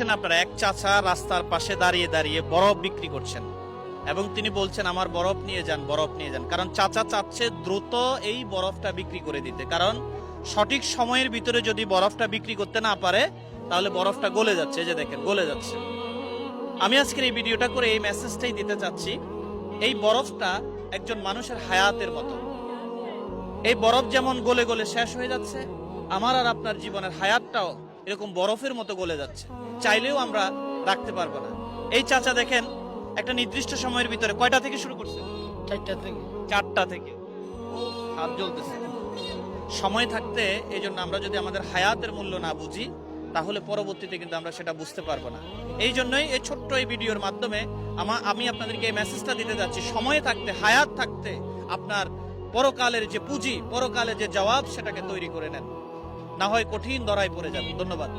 দেখছেন আপনারা, এক চাচা রাস্তার পাশে দাঁড়িয়ে দাঁড়িয়ে বরফ বিক্রি করছেন এবং তিনি বলছেন আমার বরফ নিয়ে যান, বরফ নিয়ে যান। কারণ চাচা চাচ্ছে দ্রুত এই বরফটা বিক্রি করে দিতে, কারণ সঠিক সময়ের ভিতরে যদি বরফটা বিক্রি করতে না পারে তাহলে বরফটা গলে যাচ্ছে। এই যে দেখেন গলে যাচ্ছে। আমি আজকের এই ভিডিওটা করে এই মেসেজটাই দিতে চাচ্ছি, এই বরফটা একজন মানুষের হায়াতের মতো। এই বরফ যেমন গলে গলে শেষ হয়ে যাচ্ছে, আমার আর আপনার জীবনের হায়াতটাও এরকম বরফের মতো গলে যাচ্ছে, চাইলেও আমরা রাখতে পারবো না। এই চাচা দেখেন একটা নির্দিষ্ট সময়ের ভিতরে কয়টা থেকে শুরু করছে? 4টা থেকে। হাত জ্বলতেছে। সময় থাকতে এই জন্য আমরা যদি আমাদের হায়াতের মূল্য না বুঝি তাহলে পরবর্তীতে কিন্তু আমরা সেটা বুঝতে পারবো না। এই জন্যই এই ছোট্ট এই ভিডিওর মাধ্যমে আমি আপনাদেরকে এই মেসেজটা দিতে যাচ্ছি, সময় থাকতে, হায়াত থাকতে আপনার পরকালের যে পুঁজি, পরকালের যে জবাব, সেটাকে তৈরি করে নেন, না হয় কঠিন দরায় পড়ে যাবে। ধন্যবাদ।